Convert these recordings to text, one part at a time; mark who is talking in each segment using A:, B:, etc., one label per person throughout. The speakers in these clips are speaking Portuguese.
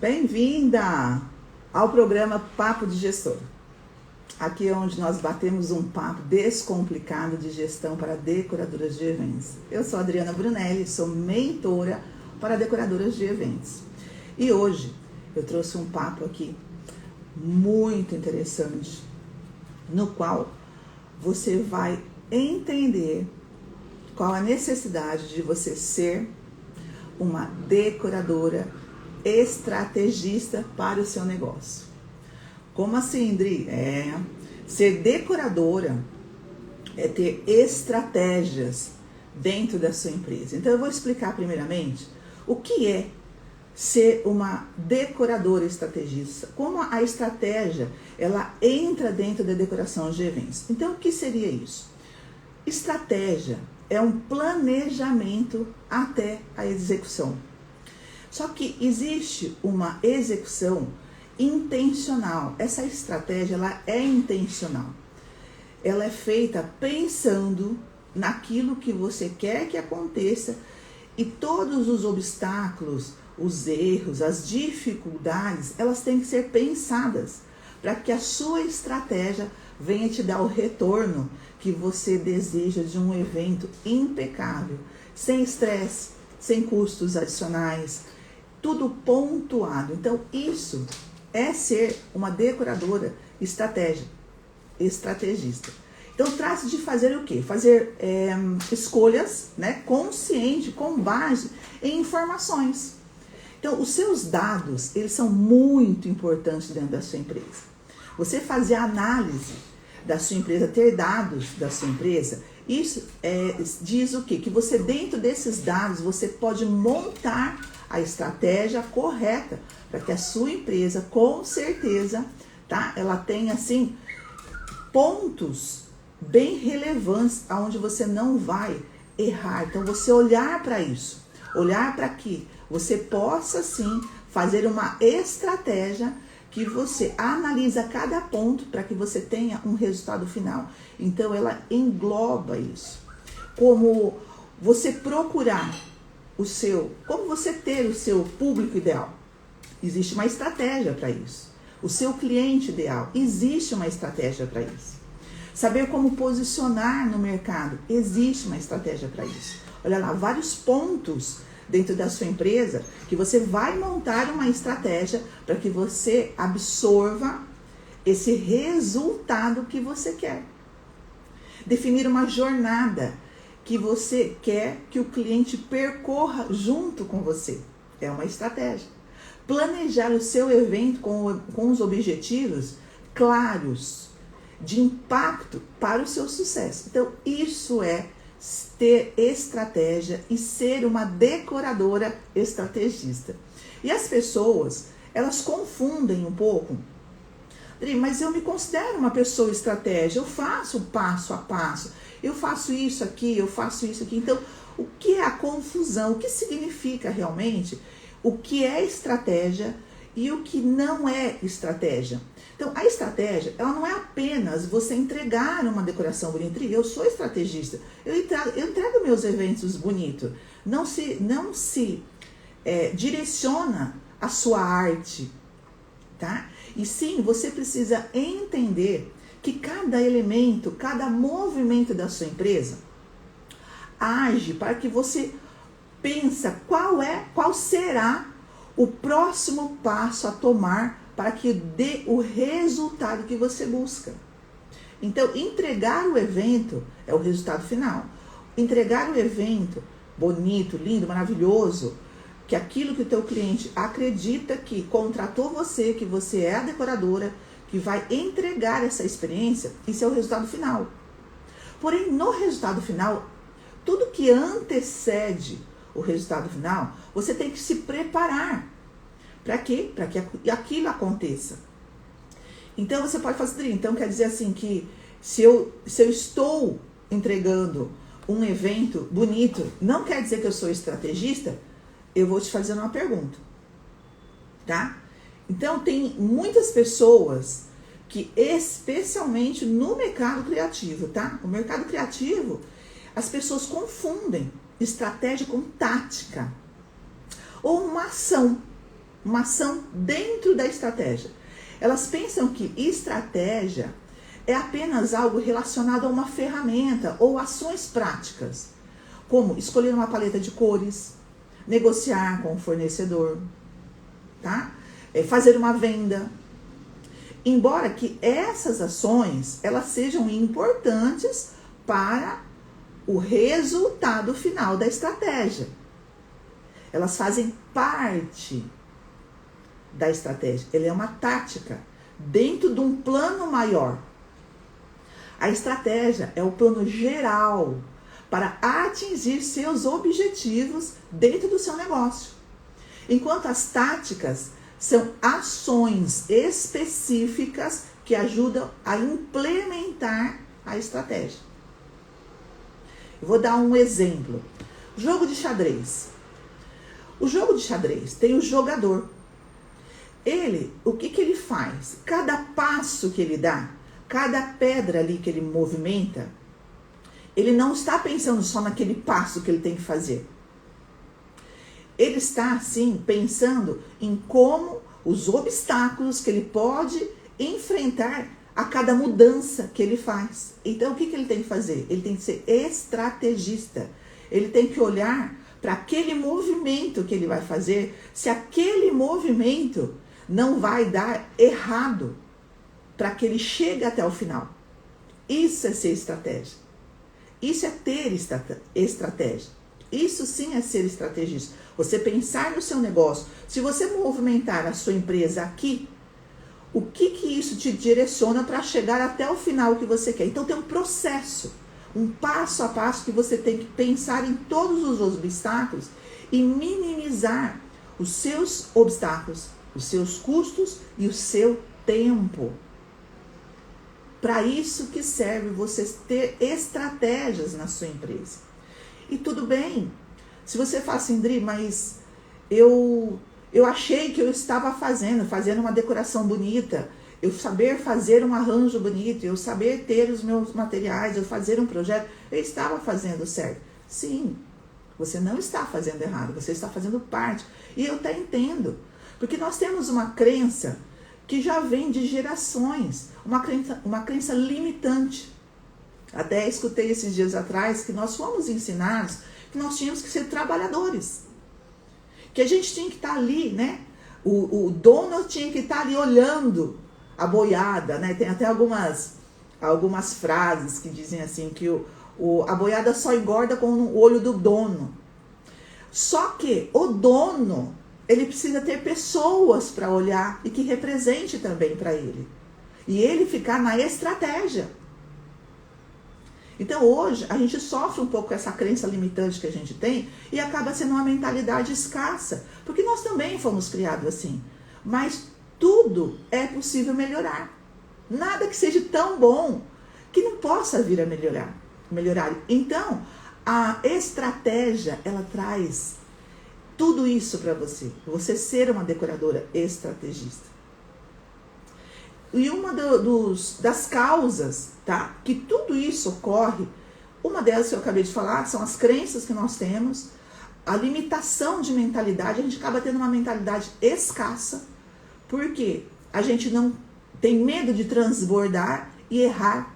A: Bem-vinda ao programa Papo de Gestor. Aqui é onde nós batemos um papo descomplicado de gestão para decoradoras de eventos. Eu sou a Adriana Brunelli, sou mentora para decoradoras de eventos. E hoje eu trouxe um papo aqui muito interessante, no qual você vai entender qual a necessidade de você ser uma decoradora estrategista para o seu negócio. Como assim, Dri? Ser decoradora é ter estratégias dentro da sua empresa. Então eu vou explicar primeiramente o que é ser uma decoradora estrategista. Como a estratégia, ela entra dentro da decoração de eventos. Então o que seria isso? Estratégia é um planejamento até a execução. Só que existe uma execução intencional. Essa estratégia, ela é intencional. Ela é feita pensando naquilo que você quer que aconteça e todos os obstáculos, os erros, as dificuldades, elas têm que ser pensadas para que a sua estratégia venha te dar o retorno que você deseja de um evento impecável, sem estresse, sem custos adicionais, tudo pontuado. Então, isso é ser uma decoradora estrategista. Então, trata de fazer o quê? Fazer escolhas, né, consciente, com base em informações. Então, os seus dados, eles são muito importantes dentro da sua empresa. Você fazer a análise da sua empresa, ter dados da sua empresa, isso diz o quê? Que você, dentro desses dados, você pode montar a estratégia correta para que a sua empresa, com certeza, tá? Ela tenha, assim, pontos bem relevantes aonde você não vai errar. Então, você olhar para isso, olhar para que você possa, sim, fazer uma estratégia que você analisa cada ponto para que você tenha um resultado final. Então, ela engloba isso. Como você procurar como você ter o seu público ideal. Existe uma estratégia para isso. O seu cliente ideal, existe uma estratégia para isso. Saber como posicionar no mercado, existe uma estratégia para isso. Olha lá, vários pontos dentro da sua empresa que você vai montar uma estratégia para que você absorva esse resultado que você quer. Definir uma jornada que você quer que o cliente percorra junto com você. É uma estratégia. Planejar o seu evento com os objetivos claros, de impacto para o seu sucesso. Então, isso é ter estratégia e ser uma decoradora estrategista. E as pessoas, elas confundem um pouco. Mas eu me considero uma pessoa estratégia, eu faço o passo a passo, eu faço isso aqui, eu faço isso aqui. Então, o que é a confusão? O que significa realmente o que é estratégia e o que não é estratégia? Então, a estratégia, ela não é apenas você entregar uma decoração bonita. Eu sou estrategista, eu entrego meus eventos bonitos. Não se direciona a sua arte, tá? E sim, você precisa entender que cada elemento, cada movimento da sua empresa age para que você pensa qual será o próximo passo a tomar para que dê o resultado que você busca. Então, entregar o evento é o resultado final. Entregar o evento bonito, lindo, maravilhoso, que aquilo que o teu cliente acredita que contratou você, que você é a decoradora, que vai entregar essa experiência, isso é o resultado final. Porém, no resultado final, tudo que antecede o resultado final, você tem que se preparar. Para quê? Para que aquilo aconteça. Então, você pode fazer, então quer dizer assim que se eu estou entregando um evento bonito, não quer dizer que eu sou estrategista. Eu vou te fazer uma pergunta, tá? Então, tem muitas pessoas que, especialmente no mercado criativo, tá? O mercado criativo, as pessoas confundem estratégia com tática ou uma ação. uma ação dentro da estratégia. Elas pensam que estratégia é apenas algo relacionado a uma ferramenta ou ações práticas, como escolher uma paleta de cores, negociar com o fornecedor, tá? Fazer uma venda. Embora que essas ações elas sejam importantes para o resultado final da estratégia. Elas fazem parte da estratégia. Ela é uma tática dentro de um plano maior. A estratégia é o plano geral para atingir seus objetivos dentro do seu negócio. Enquanto as táticas são ações específicas que ajudam a implementar a estratégia. Eu vou dar um exemplo. Jogo de xadrez. O jogo de xadrez tem o jogador. O que ele faz? Cada passo que ele dá, cada pedra ali que ele movimenta, ele não está pensando só naquele passo que ele tem que fazer. Ele está, sim, pensando em como os obstáculos que ele pode enfrentar a cada mudança que ele faz. Então, o que ele tem que fazer? Ele tem que ser estrategista. Ele tem que olhar para aquele movimento que ele vai fazer, se aquele movimento não vai dar errado, para que ele chegue até o final. Isso é ser estratégia. Isso é ter estratégia. Isso sim é ser estrategista. Você pensar no seu negócio. Se você movimentar a sua empresa aqui, o que isso te direciona para chegar até o final que você quer? Então tem um processo, um passo a passo que você tem que pensar em todos os obstáculos e minimizar os seus obstáculos, os seus custos e o seu tempo. Para isso que serve você ter estratégias na sua empresa. E tudo bem, se você fala assim, Dri, mas eu achei que eu estava fazendo uma decoração bonita, eu saber fazer um arranjo bonito, eu saber ter os meus materiais, eu fazer um projeto, eu estava fazendo certo. Sim, você não está fazendo errado, você está fazendo parte. E eu até entendo, porque nós temos uma crença que já vem de gerações, uma crença limitante. Até escutei esses dias atrás que nós fomos ensinados que nós tínhamos que ser trabalhadores. Que a gente tinha que estar ali, né? O dono tinha que estar ali olhando a boiada, né? Tem até algumas frases que dizem assim, que a boiada só engorda com o olho do dono. Só que o dono, ele precisa ter pessoas para olhar e que represente também para ele. E ele ficar na estratégia. Então hoje a gente sofre um pouco com essa crença limitante que a gente tem e acaba sendo uma mentalidade escassa. Porque nós também fomos criados assim. Mas tudo é possível melhorar. Nada que seja tão bom que não possa vir a melhorar. Então a estratégia, ela traz tudo isso para você. Você ser uma decoradora estrategista. E uma das causas, tá, que tudo isso ocorre, uma delas que eu acabei de falar, são as crenças que nós temos, a limitação de mentalidade. A gente acaba tendo uma mentalidade escassa, porque a gente não tem medo de transbordar e errar.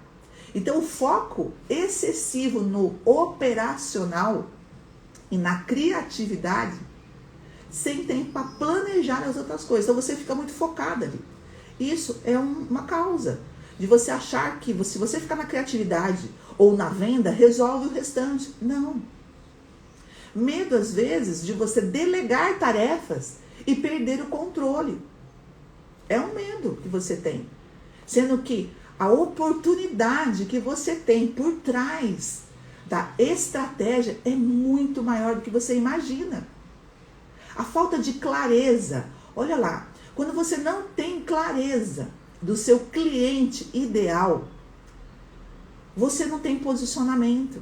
A: Então o foco excessivo no operacional e na criatividade, sem tempo para planejar as outras coisas. Então você fica muito focada ali. Isso é uma causa de você achar que se você ficar na criatividade ou na venda, resolve o restante. Não. Medo, às vezes, de você delegar tarefas e perder o controle. É um medo que você tem. Sendo que a oportunidade que você tem por trás da estratégia é muito maior do que você imagina. A falta de clareza, olha lá, quando você não tem clareza do seu cliente ideal, você não tem posicionamento.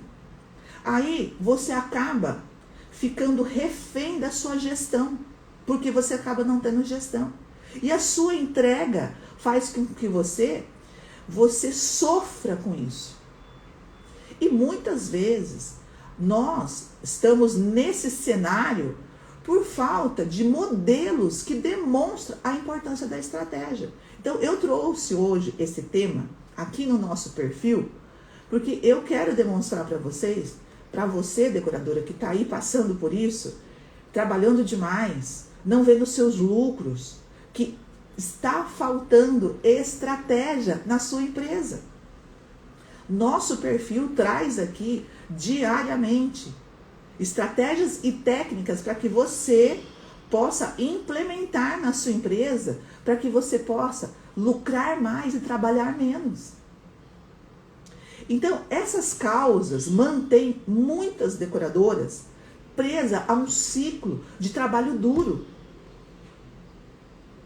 A: Aí você acaba ficando refém da sua gestão, porque você acaba não tendo gestão. E a sua entrega faz com que você sofra com isso. E muitas vezes nós estamos nesse cenário por falta de modelos que demonstram a importância da estratégia. Então, eu trouxe hoje esse tema aqui no nosso perfil, porque eu quero demonstrar para vocês, para você, decoradora, que está aí passando por isso, trabalhando demais, não vendo seus lucros, que está faltando estratégia na sua empresa. Nosso perfil traz aqui diariamente estratégias e técnicas para que você possa implementar na sua empresa, para que você possa lucrar mais e trabalhar menos. Então, essas causas mantêm muitas decoradoras presas a um ciclo de trabalho duro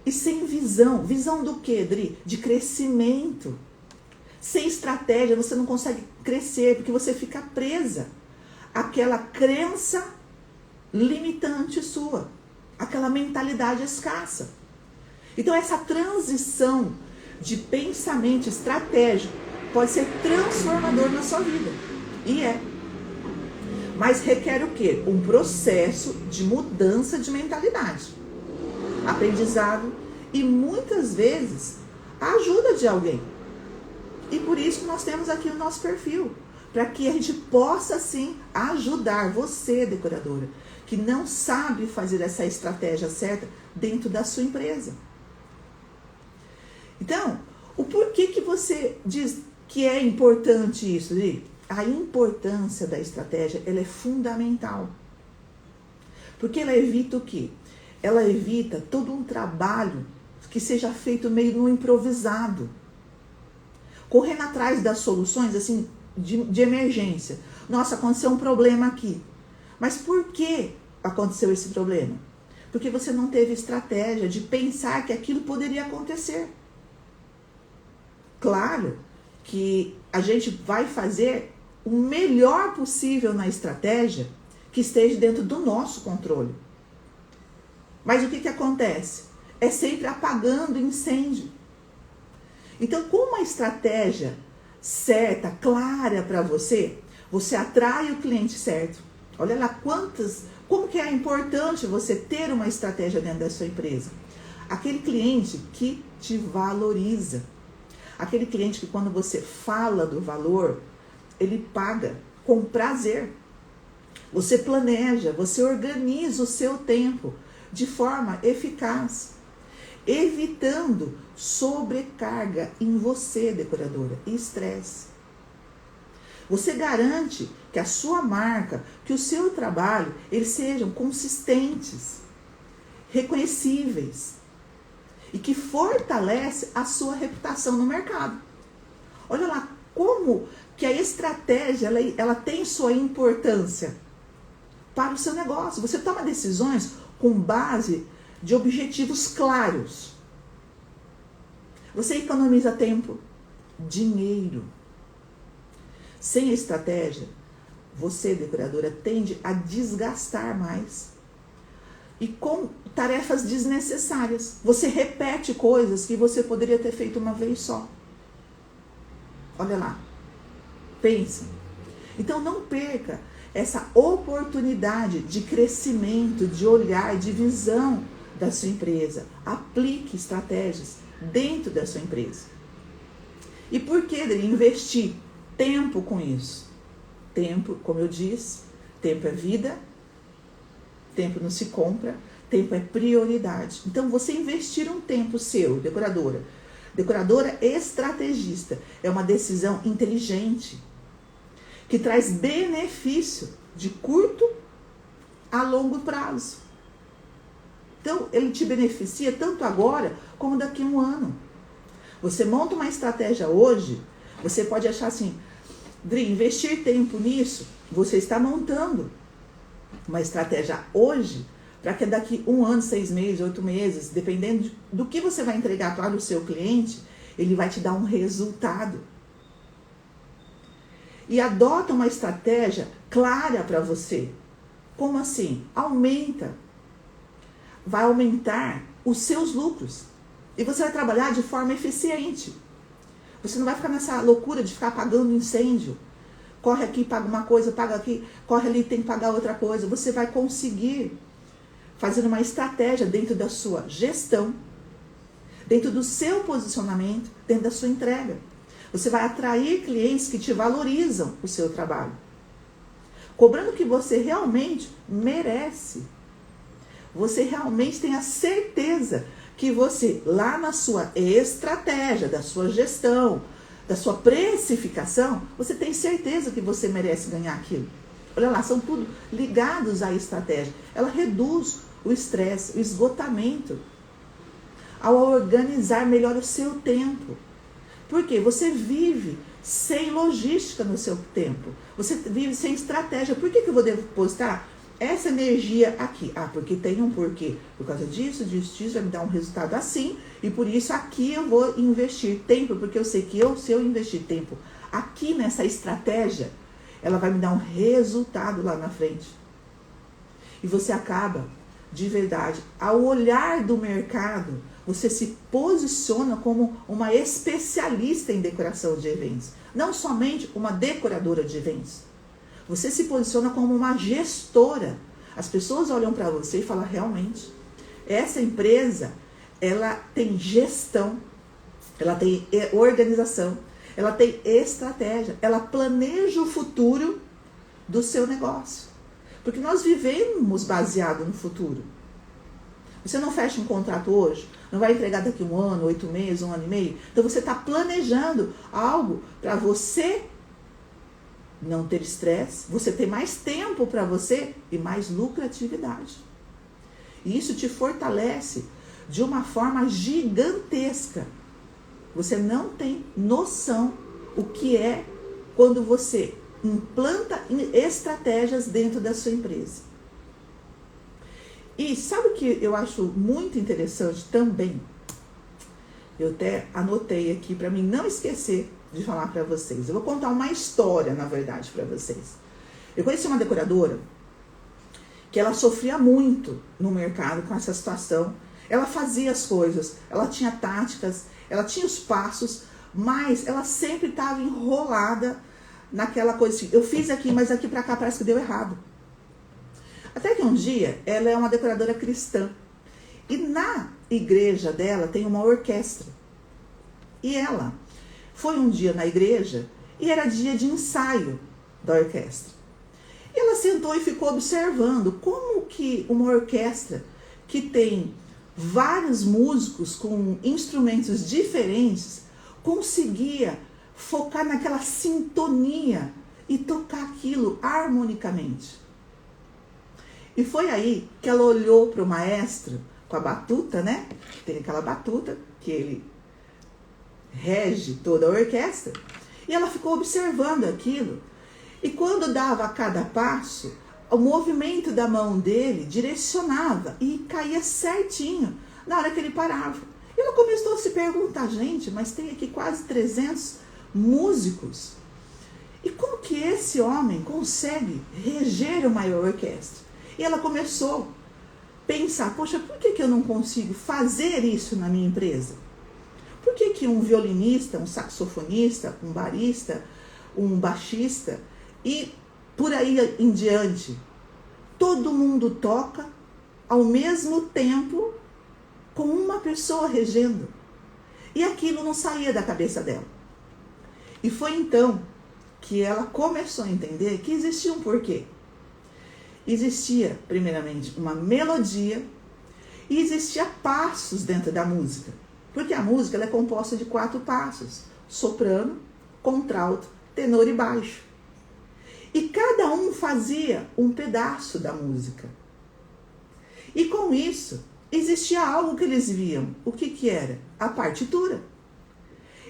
A: e sem visão. Visão do quê, Dri? De crescimento. Sem estratégia, você não consegue crescer, porque você fica presa àquela crença limitante sua, aquela mentalidade escassa. Então, essa transição de pensamento estratégico pode ser transformador na sua vida. E é. Mas requer o quê? Um processo de mudança de mentalidade, aprendizado e muitas vezes a ajuda de alguém. E por isso que nós temos aqui o nosso perfil, para que a gente possa sim ajudar você, decoradora, que não sabe fazer essa estratégia certa dentro da sua empresa. Então, o porquê que você diz que é importante isso, Li? A importância da estratégia, ela é fundamental. Porque ela evita o quê? Ela evita todo um trabalho que seja feito meio no improvisado. Correndo atrás das soluções, assim, de emergência. Nossa, aconteceu um problema aqui. Mas por que aconteceu esse problema? Porque você não teve estratégia de pensar que aquilo poderia acontecer. Claro que a gente vai fazer o melhor possível na estratégia que esteja dentro do nosso controle. Mas o que acontece? É sempre apagando incêndio. Então, com uma estratégia certa, clara para você, você atrai o cliente certo. Olha lá como que é importante você ter uma estratégia dentro da sua empresa. Aquele cliente que te valoriza. Aquele cliente que quando você fala do valor, ele paga com prazer. Você planeja, você organiza o seu tempo de forma eficaz, evitando sobrecarga em você, decoradora, e estresse. Você garante que a sua marca, que o seu trabalho, eles sejam consistentes, reconhecíveis e que fortalece a sua reputação no mercado. Olha lá como que a estratégia ela tem sua importância para o seu negócio. Você toma decisões com base de objetivos claros. Você economiza tempo, dinheiro. Sem estratégia, você, decoradora, tende a desgastar mais. E com tarefas desnecessárias. Você repete coisas que você poderia ter feito uma vez só. Olha lá. Pensa. Então não perca essa oportunidade de crescimento, de olhar, de visão da sua empresa. Aplique estratégias dentro da sua empresa. E por que investir tempo com isso? Tempo, como eu disse, tempo é vida, tempo não se compra, tempo é prioridade. Então, você investir um tempo seu, decoradora estrategista, é uma decisão inteligente, que traz benefício de curto a longo prazo. Então, ele te beneficia tanto agora como daqui a um ano. Você monta uma estratégia hoje, você pode achar assim, Dri, investir tempo nisso, você está montando uma estratégia hoje, para que daqui 1 ano, 6 meses, 8 meses, dependendo do que você vai entregar para o seu cliente, ele vai te dar um resultado. E adota uma estratégia clara para você. Como assim? Vai aumentar os seus lucros. E você vai trabalhar de forma eficiente. Você não vai ficar nessa loucura de ficar apagando incêndio. Corre aqui, paga uma coisa, paga aqui, corre ali, tem que pagar outra coisa. Você vai conseguir fazendo uma estratégia dentro da sua gestão, dentro do seu posicionamento, dentro da sua entrega. Você vai atrair clientes que te valorizam o seu trabalho, cobrando o que você realmente merece. Você realmente tem a certeza que você, lá na sua estratégia, da sua gestão, da sua precificação, você tem certeza que você merece ganhar aquilo. Olha lá, são tudo ligados à estratégia. Ela reduz o estresse, o esgotamento, ao organizar melhor o seu tempo. Por quê? Você vive sem logística no seu tempo. Você vive sem estratégia. Por que eu vou depositar essa energia aqui? Ah, porque tem um porquê. Por causa disso, vai me dar um resultado assim. E por isso aqui eu vou investir tempo. Porque eu sei que se eu investir tempo aqui nessa estratégia, ela vai me dar um resultado lá na frente. E você acaba, de verdade, ao olhar do mercado, você se posiciona como uma especialista em decoração de eventos. Não somente uma decoradora de eventos. Você se posiciona como uma gestora. As pessoas olham para você e falam, realmente, essa empresa, ela tem gestão, ela tem organização, ela tem estratégia, ela planeja o futuro do seu negócio. Porque nós vivemos baseado no futuro. Você não fecha um contrato hoje, não vai entregar daqui 1 ano, 8 meses, 1 ano e meio. Então você está planejando algo para você não ter estresse, você ter mais tempo para você e mais lucratividade. E isso te fortalece de uma forma gigantesca. Você não tem noção o que é quando você implanta estratégias dentro da sua empresa. E sabe o que eu acho muito interessante também? Eu até anotei aqui para mim não esquecer de falar para vocês. Eu vou contar uma história, na verdade, para vocês. Eu conheci uma decoradora que ela sofria muito no mercado com essa situação. Ela fazia as coisas, ela tinha táticas, ela tinha os passos, mas ela sempre estava enrolada naquela coisa assim, eu fiz aqui, mas aqui para cá parece que deu errado. Até que um dia, ela é uma decoradora cristã. E na igreja dela tem uma orquestra. E ela foi um dia na igreja e era dia de ensaio da orquestra. E ela sentou e ficou observando como que uma orquestra que tem vários músicos com instrumentos diferentes conseguia focar naquela sintonia e tocar aquilo harmonicamente. E foi aí que ela olhou para o maestro com a batuta, né? Tem aquela batuta que ele rege toda a orquestra. E ela ficou observando aquilo. E quando dava cada passo, o movimento da mão dele direcionava e caía certinho na hora que ele parava. E ela começou a se perguntar, gente, mas tem aqui quase 300 músicos. E como que esse homem consegue reger uma orquestra? E ela começou a pensar, poxa, por que eu não consigo fazer isso na minha empresa? Por que um violinista, um saxofonista, um barista, um baixista e por aí em diante, todo mundo toca ao mesmo tempo com uma pessoa regendo? E aquilo não saía da cabeça dela. E foi então que ela começou a entender que existia um porquê. Existia, primeiramente, uma melodia e existia passos dentro da música. Porque a música ela é composta de 4 passos. Soprano, contralto, tenor e baixo. E cada um fazia um pedaço da música. E com isso, existia algo que eles viam. O que era? A partitura.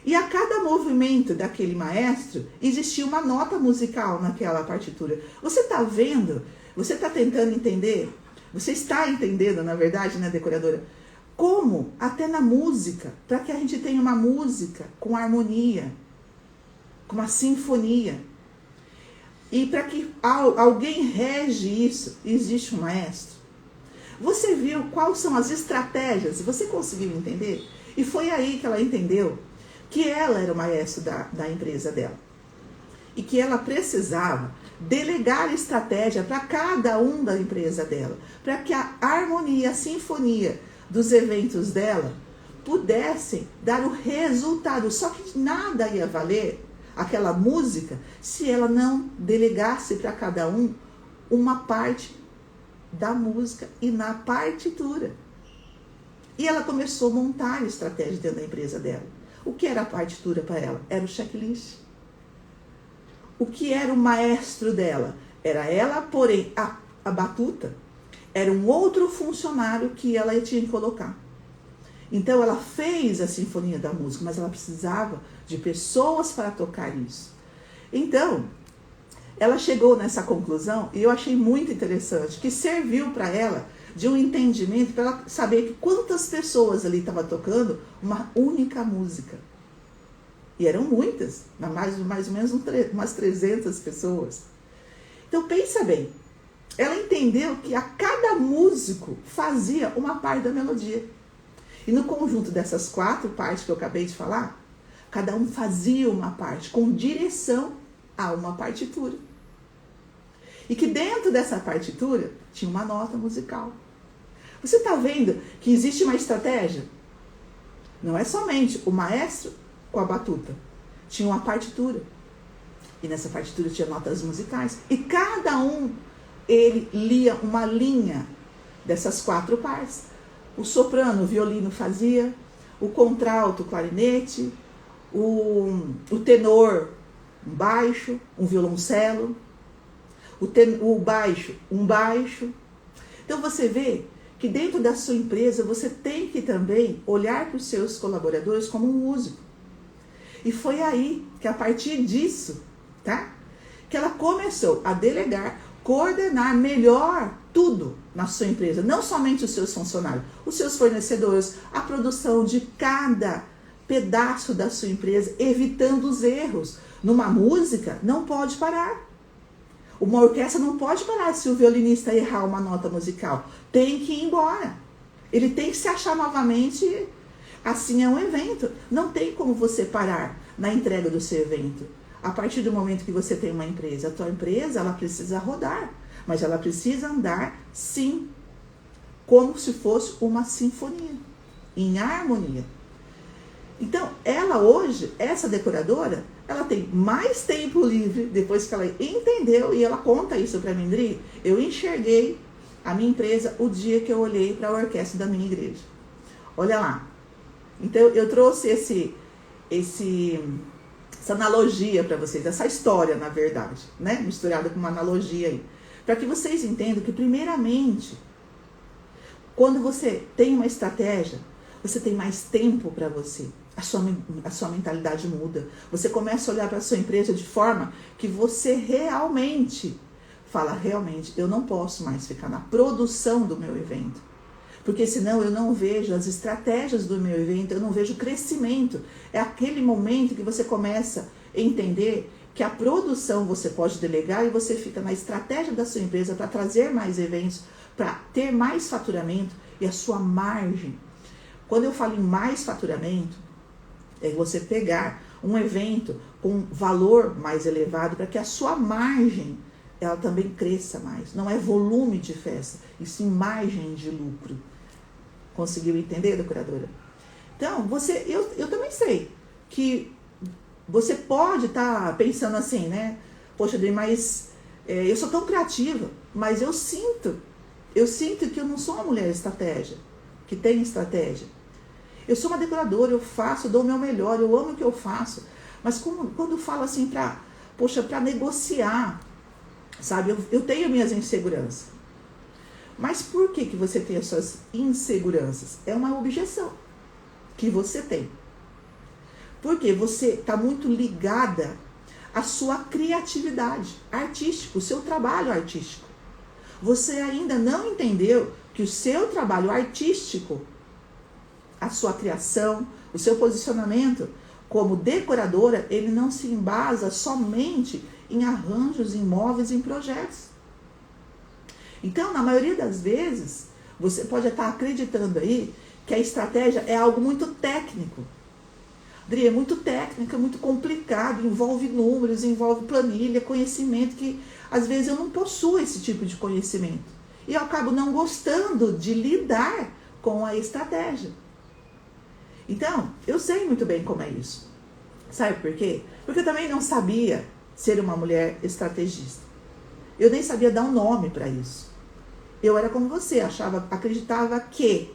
A: E a cada movimento daquele maestro, existia uma nota musical naquela partitura. Você está vendo? Você está tentando entender? Você está entendendo, na verdade, né, decoradora? Como, até na música, para que a gente tenha uma música com harmonia, com uma sinfonia. E para que alguém rege isso, existe um maestro. Você viu quais são as estratégias? Você conseguiu entender? E foi aí que ela entendeu que ela era o maestro da empresa dela. E que ela precisava delegar estratégia para cada um da empresa dela, para que a harmonia, a sinfonia dos eventos dela pudessem dar o resultado. Só que nada ia valer aquela música se ela não delegasse para cada um uma parte da música e na partitura. E ela começou a montar estratégia dentro da empresa dela. O que era a partitura para ela? Era o checklist. O que era o maestro dela? Era ela, porém a batuta era um outro funcionário que ela tinha que colocar. Então ela fez a sinfonia da música, mas ela precisava de pessoas para tocar isso. Então, ela chegou nessa conclusão e eu achei muito interessante, que serviu para ela de um entendimento, para ela saber que quantas pessoas ali estavam tocando uma única música. E eram muitas, mais ou menos umas 300 pessoas. Então pensa bem, ela entendeu que a cada músico fazia uma parte da melodia. E no conjunto dessas 4 partes que eu acabei de falar, cada um fazia uma parte com direção a uma partitura. E que dentro dessa partitura tinha uma nota musical. Você está vendo que existe uma estratégia? Não é somente o maestro com a batuta. Tinha uma partitura. E nessa partitura tinha notas musicais. E cada um, ele lia uma linha dessas 4 partes. O soprano, o violino fazia, o contralto, o clarinete, o tenor, um baixo, um violoncelo, o baixo, um baixo. Então você vê que dentro da sua empresa você tem que também olhar para os seus colaboradores como um músico. E foi aí que a partir disso, tá? Que ela começou a delegar, coordenar melhor tudo na sua empresa. Não somente os seus funcionários, os seus fornecedores, a produção de cada pedaço da sua empresa, evitando os erros. Numa música, não pode parar. Uma orquestra não pode parar se o violinista errar uma nota musical. Tem que ir embora. Ele tem que se achar novamente. Assim é um evento. Não tem como você parar na entrega do seu evento. A partir do momento que você tem uma empresa, a tua empresa, ela precisa rodar. Mas ela precisa andar, sim, como se fosse uma sinfonia, em harmonia. Então, ela hoje, essa decoradora, ela tem mais tempo livre, depois que ela entendeu, e ela conta isso para mim, Dri, eu enxerguei a minha empresa o dia que eu olhei para a orquestra da minha igreja. Olha lá. Então, eu trouxe essa analogia para vocês, essa história, na verdade, né? Misturada com uma analogia aí. Para que vocês entendam que, primeiramente, quando você tem uma estratégia, você tem mais tempo para você. A sua mentalidade muda. Você começa a olhar para a sua empresa de forma que você realmente fala, realmente, eu não posso mais ficar na produção do meu evento. Porque senão eu não vejo as estratégias do meu evento, eu não vejo crescimento. É aquele momento que você começa a entender que a produção você pode delegar e você fica na estratégia da sua empresa para trazer mais eventos, para ter mais faturamento e a sua margem. Quando eu falo em mais faturamento, é você pegar um evento com valor mais elevado para que a sua margem ela também cresça mais. Não é volume de festa, e sim margem de lucro. Conseguiu entender, decoradora? Então, eu também sei que você pode estar pensando assim, né? Poxa, Adri, mas eu sou tão criativa, mas eu sinto que eu não sou uma mulher estratégia, que tem estratégia. Eu sou uma decoradora, eu faço, dou o meu melhor, eu amo o que eu faço. Mas quando eu falo assim para negociar, sabe? Eu tenho minhas inseguranças. Mas por que você tem as suas inseguranças? É uma objeção que você tem. Porque você está muito ligada à sua criatividade artística, o seu trabalho artístico. Você ainda não entendeu que o seu trabalho artístico, a sua criação, o seu posicionamento como decoradora, ele não se embasa somente em arranjos, em móveis, em projetos. Então, na maioria das vezes, você pode estar acreditando aí que a estratégia é algo muito técnico. Dri, é muito técnica, muito complicado, envolve números, envolve planilha, conhecimento que às vezes eu não possuo esse tipo de conhecimento. E eu acabo não gostando de lidar com a estratégia. Então, eu sei muito bem como é isso. Sabe por quê? Porque eu também não sabia ser uma mulher estrategista. Eu nem sabia dar um nome para isso. Eu era como você, acreditava que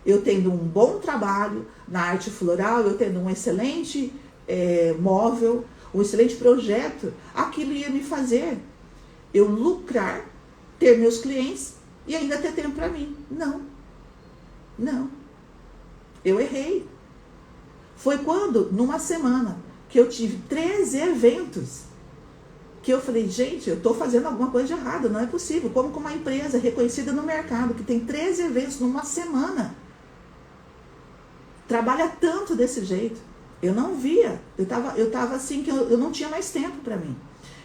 A: eu tendo um bom trabalho na arte floral, eu tendo um excelente móvel, um excelente projeto, aquilo ia me fazer eu lucrar, ter meus clientes e ainda ter tempo para mim. Não. Eu errei. Foi quando, numa semana, que eu tive 13 eventos, que eu falei, gente, eu estou fazendo alguma coisa de errado, não é possível. Como com uma empresa reconhecida no mercado, que tem 13 eventos numa semana, trabalha tanto desse jeito. Eu não via, eu tava assim, que eu não tinha mais tempo para mim.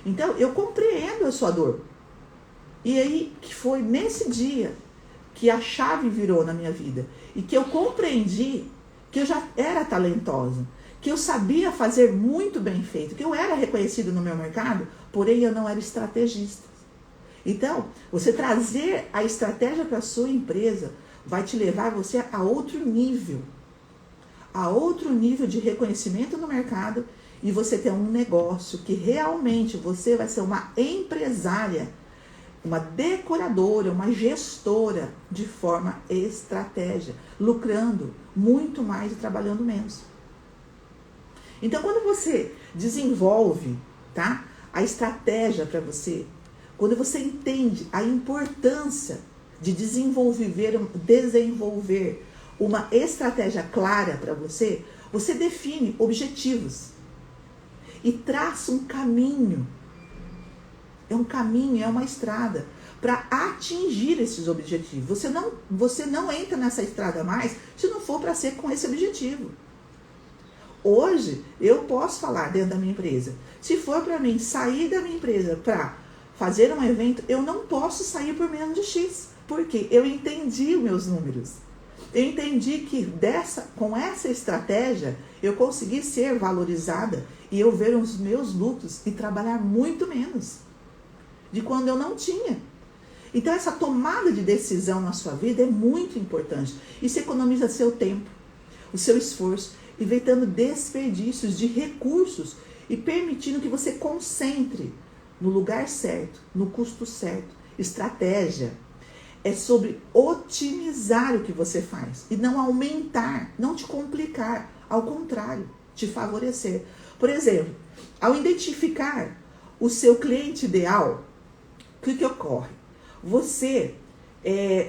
A: Então, eu compreendo a sua dor. E aí, que foi nesse dia que a chave virou na minha vida. E que eu compreendi que eu já era talentosa, que eu sabia fazer muito bem feito, que eu era reconhecida no meu mercado, porém eu não era estrategista. Então, você trazer a estratégia para a sua empresa vai te levar você a outro nível de reconhecimento no mercado e você ter um negócio que realmente você vai ser uma empresária, uma decoradora, uma gestora de forma estratégia, lucrando muito mais e trabalhando menos. Então, quando você desenvolve, tá, a estratégia para você, quando você entende a importância de desenvolver uma estratégia clara para você, você define objetivos e traça um caminho. É um caminho, é uma estrada para atingir esses objetivos. Você não entra nessa estrada mais se não for para ser com esse objetivo. Hoje, eu posso falar dentro da minha empresa. Se for para mim sair da minha empresa para fazer um evento, eu não posso sair por menos de X. Porque eu entendi os meus números. Eu entendi que com essa estratégia, eu consegui ser valorizada e eu ver os meus lucros e trabalhar muito menos de quando eu não tinha. Então, essa tomada de decisão na sua vida é muito importante. Isso economiza seu tempo, o seu esforço, evitando desperdícios de recursos e permitindo que você concentre no lugar certo, no custo certo. Estratégia é sobre otimizar o que você faz e não aumentar, não te complicar, ao contrário, te favorecer. Por exemplo, ao identificar o seu cliente ideal, o que ocorre? Você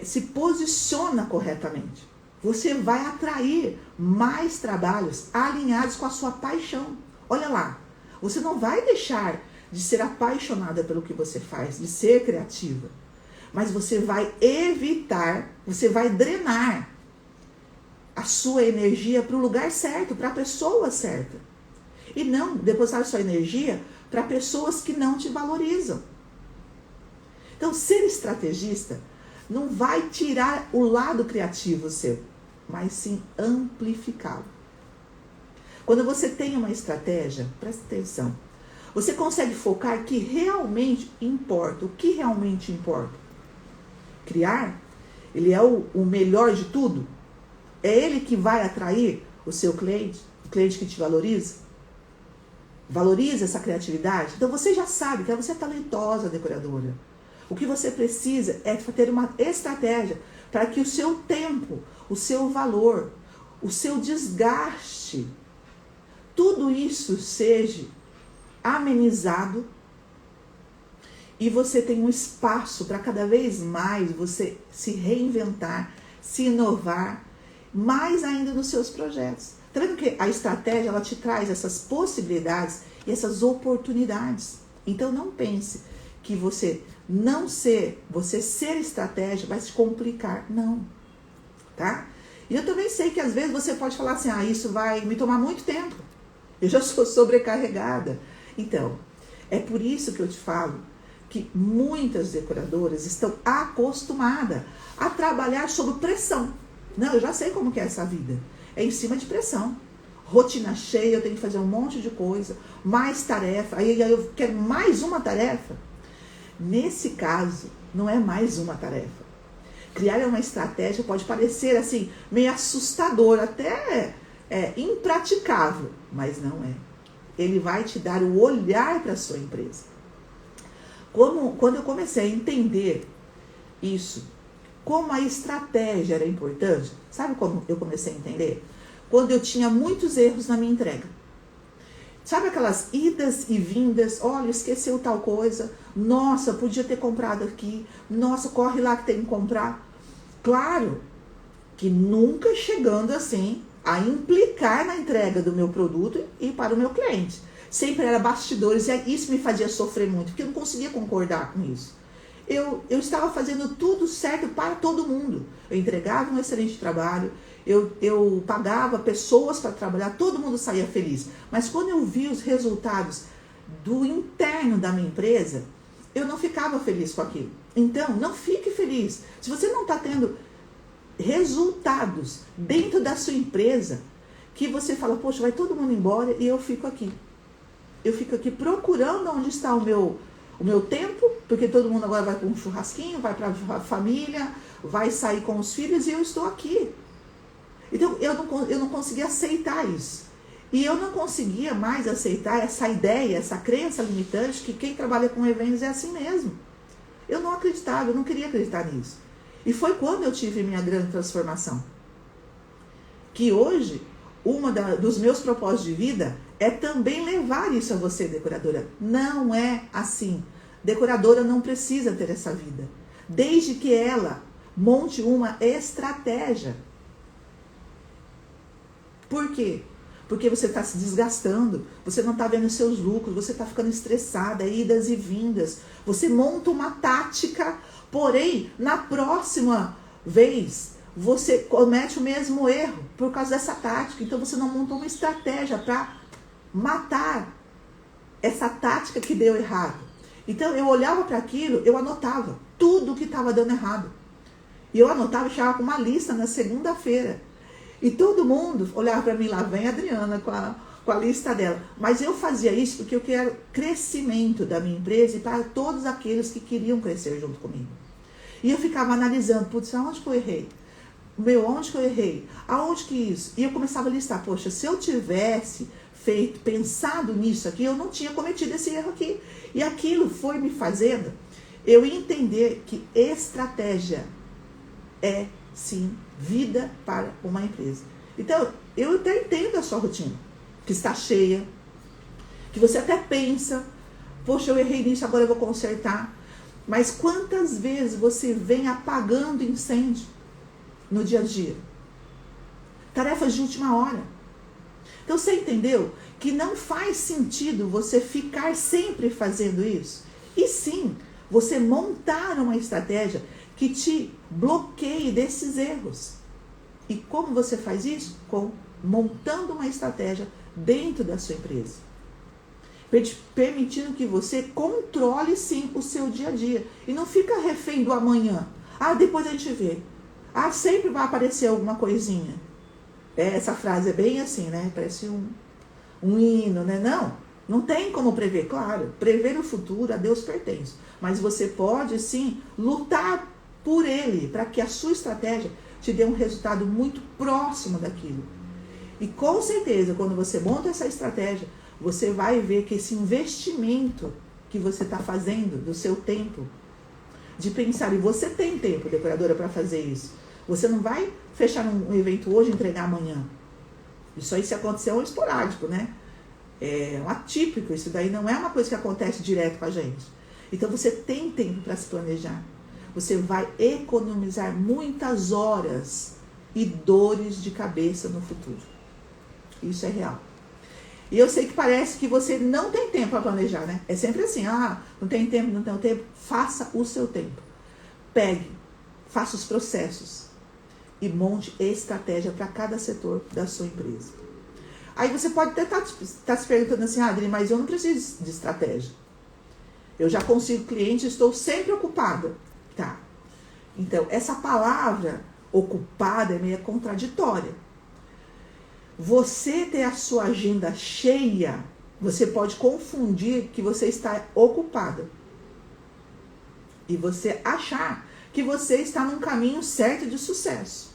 A: se posiciona corretamente. Você vai atrair mais trabalhos alinhados com a sua paixão. Olha lá, você não vai deixar de ser apaixonada pelo que você faz, de ser criativa. Mas você vai evitar, você vai drenar a sua energia para o lugar certo, para a pessoa certa. E não depositar sua energia para pessoas que não te valorizam. Então, ser estrategista não vai tirar o lado criativo seu, mas sim amplificá-lo. Quando você tem uma estratégia, presta atenção, você consegue focar o que realmente importa. O que realmente importa? Criar, ele é o melhor de tudo? É ele que vai atrair o seu cliente, o cliente que te valoriza? Valoriza essa criatividade? Então você já sabe que você é talentosa decoradora. O que você precisa é ter uma estratégia para que o seu tempo, o seu valor, o seu desgaste, tudo isso seja amenizado e você tem um espaço para cada vez mais você se reinventar, se inovar, mais ainda nos seus projetos. Tá vendo que a estratégia ela te traz essas possibilidades e essas oportunidades. Então não pense que você ser estratégia vai se complicar, não, tá? E eu também sei que às vezes você pode falar assim, isso vai me tomar muito tempo, eu já sou sobrecarregada. Então, é por isso que eu te falo que muitas decoradoras estão acostumadas a trabalhar sob pressão. Não, eu já sei como que é essa vida, é em cima de pressão. rotina cheia, eu tenho que fazer um monte de coisa, mais tarefa, aí eu quero mais uma tarefa. Nesse caso, não é mais uma tarefa. Criar uma estratégia pode parecer assim, meio assustador, até impraticável, mas não é. Ele vai te dar o olhar para a sua empresa. Quando eu comecei a entender isso, como a estratégia era importante, sabe como eu comecei a entender? Quando eu tinha muitos erros na minha entrega. Sabe aquelas idas e vindas? Olha, esqueceu tal coisa. Nossa, podia ter comprado aqui. Nossa, corre lá que tem que comprar. Claro que nunca chegando assim a implicar na entrega do meu produto e para o meu cliente. Sempre era bastidores e isso me fazia sofrer muito, porque eu não conseguia concordar com isso. Eu estava fazendo tudo certo para todo mundo. Eu entregava um excelente trabalho, eu pagava pessoas para trabalhar, todo mundo saía feliz. Mas quando eu vi os resultados do interno da minha empresa, eu não ficava feliz com aquilo. Então, não fique feliz. Se você não está tendo resultados dentro da sua empresa, que você fala, poxa, vai todo mundo embora e eu fico aqui. Eu fico aqui procurando onde está o meu tempo, porque todo mundo agora vai para um churrasquinho, vai para a família, vai sair com os filhos e eu estou aqui. Então, eu não conseguia aceitar isso. E eu não conseguia mais aceitar essa ideia, essa crença limitante que quem trabalha com eventos é assim mesmo. Eu não acreditava, eu não queria acreditar nisso. E foi quando eu tive minha grande transformação. Que hoje, dos meus propósitos de vida é também levar isso a você, decoradora. Não é assim. Decoradora não precisa ter essa vida. Desde que ela monte uma estratégia. Por quê? Porque você está se desgastando, você não está vendo seus lucros, você está ficando estressada, idas e vindas. Você monta uma tática, porém, na próxima vez, você comete o mesmo erro por causa dessa tática. Então, você não montou uma estratégia para matar essa tática que deu errado. Então, eu olhava para aquilo, eu anotava tudo que estava dando errado. E eu anotava e chegava com uma lista na segunda-feira. E todo mundo olhava para mim, lá vem a Adriana com a lista dela. Mas eu fazia isso porque eu quero crescimento da minha empresa e para todos aqueles que queriam crescer junto comigo. E eu ficava analisando, putz, aonde que eu errei? Onde que eu errei? Aonde que isso? E eu começava a listar, poxa, se eu tivesse pensado nisso aqui, eu não tinha cometido esse erro aqui. E aquilo foi me fazendo eu entender que estratégia é, sim, vida para uma empresa. Então, eu até entendo a sua rotina, que está cheia, que você até pensa, poxa, eu errei nisso, agora eu vou consertar. Mas quantas vezes você vem apagando incêndio no dia a dia? Tarefas de última hora. Então, você entendeu que não faz sentido você ficar sempre fazendo isso? E sim, você montar uma estratégia que te bloqueie desses erros. E como você faz isso? Montando uma estratégia dentro da sua empresa. Permitindo que você controle sim o seu dia a dia. E não fica refém do amanhã. Ah, depois a gente vê. Ah, sempre vai aparecer alguma coisinha. Essa frase é bem assim, né? Parece um hino, né? Não tem como prever. Claro, prever o futuro a Deus pertence. Mas você pode sim lutar por ele, para que a sua estratégia te dê um resultado muito próximo daquilo. E com certeza, quando você monta essa estratégia, você vai ver que esse investimento que você está fazendo do seu tempo, de pensar, e você tem tempo, decoradora, para fazer isso. Você não vai fechar um evento hoje e entregar amanhã. Isso aí, se acontecer, é um esporádico, né? É um atípico, isso daí não é uma coisa que acontece direto com a gente. Então, você tem tempo para se planejar. Você vai economizar muitas horas e dores de cabeça no futuro. Isso é real. E eu sei que parece que você não tem tempo para planejar, né? É sempre assim, não tem tempo, não tem tempo. Faça o seu tempo. Pegue, faça os processos e monte estratégia para cada setor da sua empresa. Aí você pode até estar se perguntando assim, Adri, mas eu não preciso de estratégia. Eu já consigo cliente, estou sempre ocupada. Tá. Então, essa palavra ocupada é meio contraditória. você ter a sua agenda cheia, você pode confundir que você está ocupada. E você achar que você está num caminho certo de sucesso.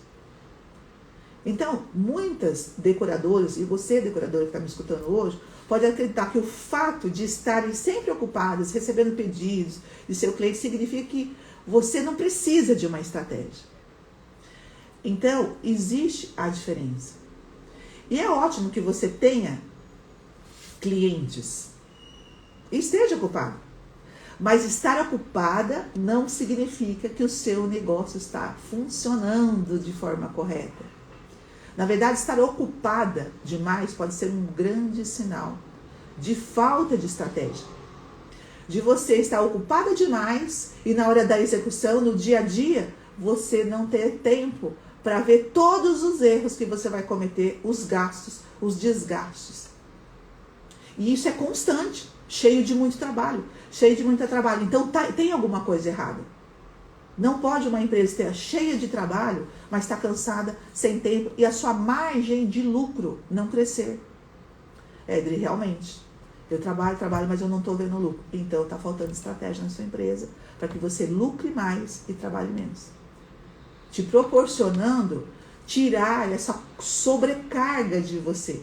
A: Então, muitas decoradoras, e você, decoradora que está me escutando hoje, pode acreditar que o fato de estarem sempre ocupadas, recebendo pedidos de seu cliente, significa que você não precisa de uma estratégia. Então, existe a diferença. E é ótimo que você tenha clientes. Esteja ocupado. Mas estar ocupada não significa que o seu negócio está funcionando de forma correta. Na verdade, estar ocupada demais pode ser um grande sinal de falta de estratégia. De você estar ocupada demais e na hora da execução, no dia a dia, você não ter tempo para ver todos os erros que você vai cometer, os gastos, os desgastes. E isso é constante, cheio de muito trabalho. Então tem alguma coisa errada. Não pode uma empresa ter cheia de trabalho, mas está cansada, sem tempo, e a sua margem de lucro não crescer. Edri, realmente, eu trabalho, mas eu não estou vendo lucro. Então está faltando estratégia na sua empresa para que você lucre mais e trabalhe menos. Te proporcionando tirar essa sobrecarga de você.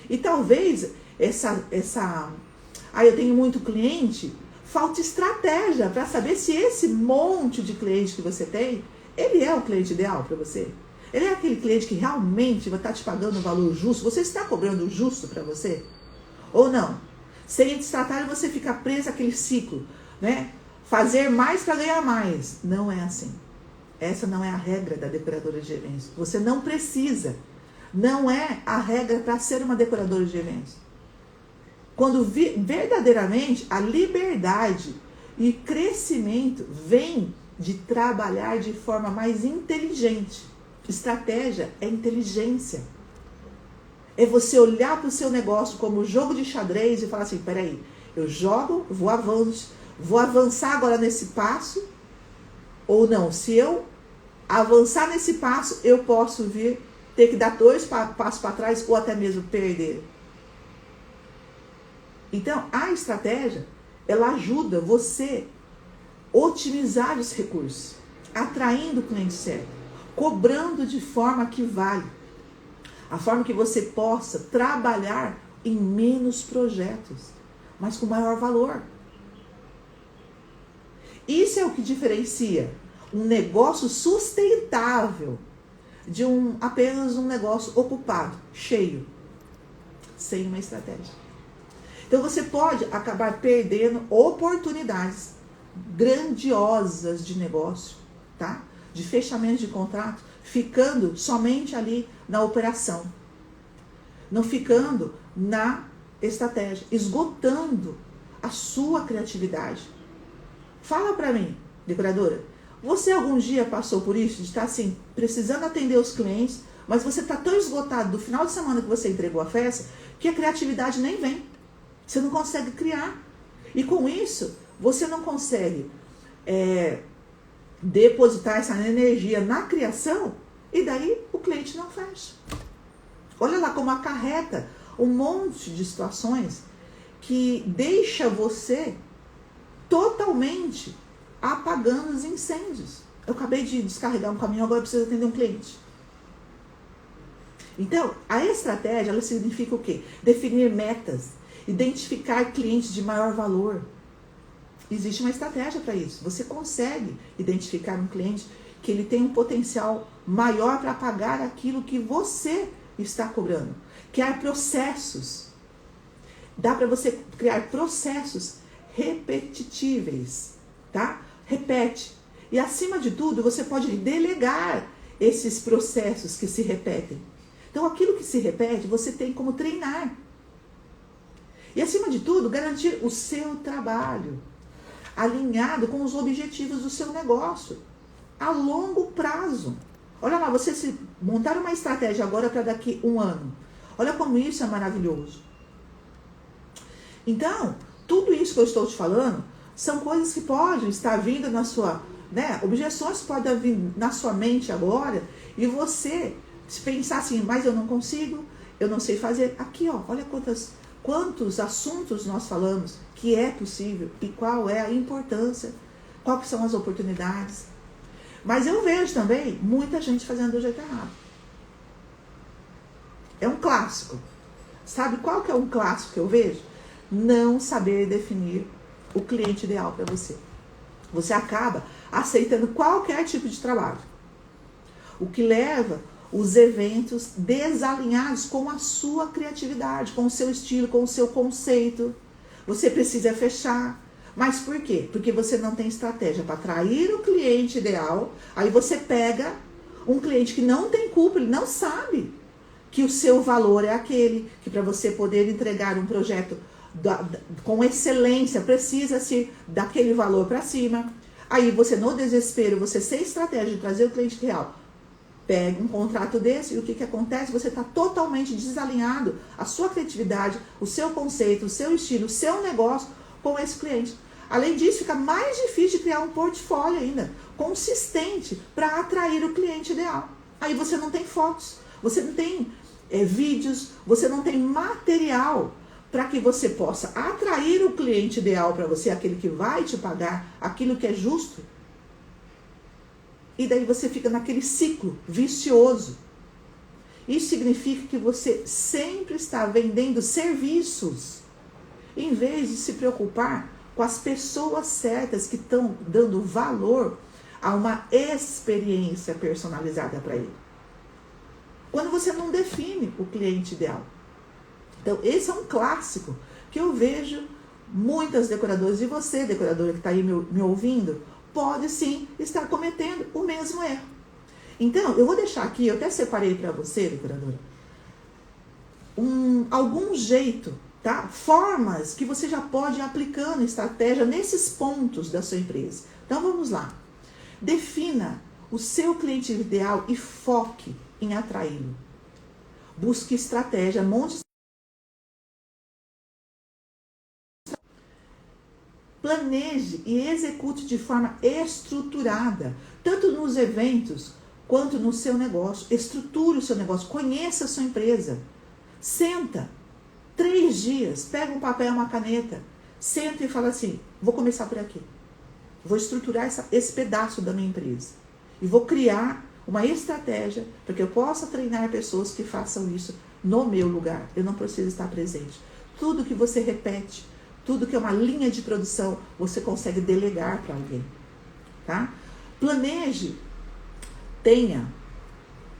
A: E talvez eu tenho muito cliente, falta estratégia para saber se esse monte de cliente que você tem, ele é o cliente ideal para você. Ele é aquele cliente que realmente vai estar te pagando o valor justo. Você está cobrando o justo para você? Ou não? Sem estratégia você fica preso àquele ciclo, né? Fazer mais para ganhar mais. Não é assim. Essa não é a regra da decoradora de eventos. Você não precisa. Não é a regra para ser uma decoradora de eventos. Quando verdadeiramente a liberdade e crescimento vem de trabalhar de forma mais inteligente. Estratégia é inteligência. É você olhar para o seu negócio como jogo de xadrez e falar assim, peraí, eu jogo, vou avançar agora nesse passo, ou não, se eu avançar nesse passo, eu posso ter que dar 2 passos para trás ou até mesmo perder. Então, a estratégia, ela ajuda você a otimizar os recursos, atraindo o cliente certo, cobrando de forma que vale, a forma que você possa trabalhar em menos projetos, mas com maior valor. Isso é o que diferencia um negócio sustentável de apenas um negócio ocupado, cheio, sem uma estratégia. Então você pode acabar perdendo oportunidades grandiosas de negócio, tá? De fechamento de contrato, ficando somente ali na operação, não ficando na estratégia, esgotando a sua criatividade. Fala pra mim, decoradora, você algum dia passou por isso, de estar assim, precisando atender os clientes, mas você está tão esgotado do final de semana que você entregou a festa, que a criatividade nem vem. Você não consegue criar. E com isso, você não consegue depositar essa energia na criação, e daí o cliente não fecha. Olha lá como acarreta um monte de situações que deixa você totalmente apagando os incêndios. Eu acabei de descarregar um caminhão, agora eu preciso atender um cliente. Então, a estratégia, ela significa o quê? Definir metas, identificar clientes de maior valor. Existe uma estratégia para isso. Você consegue identificar um cliente que ele tem um potencial maior para pagar aquilo que você está cobrando. Criar processos. Dá para você criar processos repetitíveis, tá? Repete. E acima de tudo, você pode delegar esses processos que se repetem. Então, aquilo que se repete, você tem como treinar. E acima de tudo, garantir o seu trabalho alinhado com os objetivos do seu negócio a longo prazo. Olha lá, você se montar uma estratégia agora para daqui 1 ano. Olha como isso é maravilhoso. Então, tudo isso que eu estou te falando são coisas que podem estar vindo na sua, objeções podem vir na sua mente agora, e você Se pensar assim, mas eu não consigo, eu não sei fazer. Aqui, ó, olha quantos assuntos nós falamos que é possível e qual é a importância, quais são as oportunidades. Mas eu vejo também muita gente fazendo do jeito errado. É um clássico. Sabe qual que é um clássico que eu vejo? Não saber definir o cliente ideal para você. Você acaba aceitando qualquer tipo de trabalho. O que leva os eventos desalinhados com a sua criatividade, com o seu estilo, com o seu conceito. Você precisa fechar. Mas por quê? Porque você não tem estratégia para atrair o cliente ideal. Aí você pega um cliente que não tem culpa, ele não sabe que o seu valor é aquele, que para você poder entregar um projeto com excelência, precisa-se daquele valor para cima. Aí você, no desespero, você sem estratégia de trazer o cliente real, pega um contrato desse e o que acontece? Você está totalmente desalinhado a sua criatividade, o seu conceito, o seu estilo, o seu negócio com esse cliente. Além disso, fica mais difícil de criar um portfólio ainda, consistente, para atrair o cliente ideal. Aí você não tem fotos, você não tem vídeos, você não tem material para que você possa atrair o cliente ideal para você, aquele que vai te pagar aquilo que é justo. E daí você fica naquele ciclo vicioso. Isso significa que você sempre está vendendo serviços, em vez de se preocupar com as pessoas certas que estão dando valor a uma experiência personalizada para ele. Quando você não define o cliente ideal. Então, esse é um clássico que eu vejo muitas decoradoras, e você, decoradora que está aí me ouvindo, pode sim estar cometendo o mesmo erro. Então, eu vou deixar aqui, eu até separei para você, decoradora, algum jeito, tá? Formas que você já pode ir aplicando estratégia nesses pontos da sua empresa. Então, vamos lá. Defina o seu cliente ideal e foque em atraí-lo. Busque estratégia, monte. Planeje e execute de forma estruturada, tanto nos eventos quanto no seu negócio. Estruture o seu negócio, conheça a sua empresa. Senta, 3 dias, pega um papel e uma caneta, senta e fala assim, vou começar por aqui. Vou estruturar esse pedaço da minha empresa. E vou criar uma estratégia para que eu possa treinar pessoas que façam isso no meu lugar. Eu não preciso estar presente. Tudo que você repete, tudo que é uma linha de produção, você consegue delegar para alguém, tá? Planeje, tenha,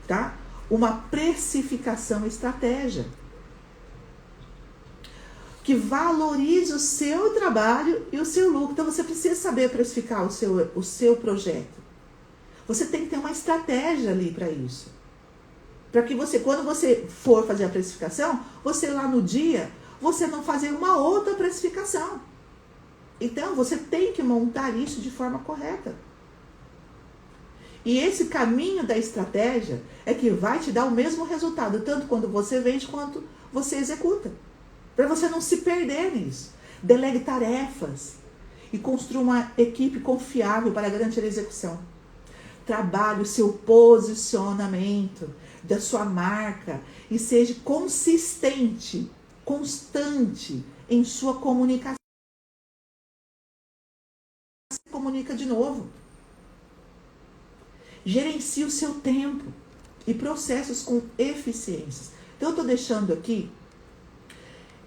A: tá? Uma precificação estratégia que valorize o seu trabalho e o seu lucro. Então, você precisa saber precificar o seu projeto. Você tem que ter uma estratégia ali para isso. Para que você, quando você for fazer a precificação, você lá no dia, você não fazer uma outra precificação. Então, você tem que montar isso de forma correta. E esse caminho da estratégia é que vai te dar o mesmo resultado, tanto quando você vende quanto você executa. Para você não se perder nisso. Delegue tarefas e construa uma equipe confiável para garantir a execução. Trabalhe o seu posicionamento da sua marca e seja consistente, constante em sua comunicação. Se comunica de novo. Gerencie o seu tempo e processos com eficiência. Então, eu estou deixando aqui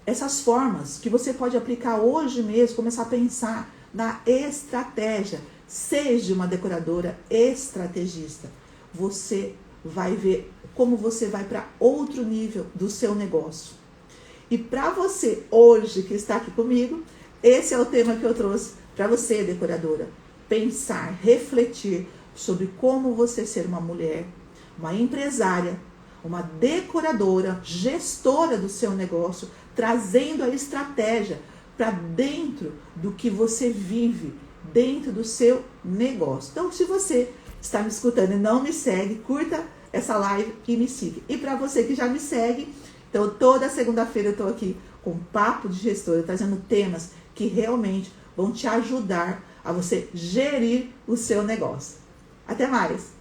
A: essas formas que você pode aplicar hoje mesmo, começar a pensar na estratégia. Seja uma decoradora estrategista. Você vai ver como você vai para outro nível do seu negócio. E para você, hoje, que está aqui comigo, esse é o tema que eu trouxe para você, decoradora. Pensar, refletir sobre como você ser uma mulher, uma empresária, uma decoradora, gestora do seu negócio, trazendo a estratégia para dentro do que você vive, dentro do seu negócio. Então, se você está me escutando e não me segue, curta essa live e me siga. E para você que já me segue, então toda segunda-feira eu estou aqui com Papo de Gestora, trazendo temas que realmente vão te ajudar a você gerir o seu negócio. Até mais!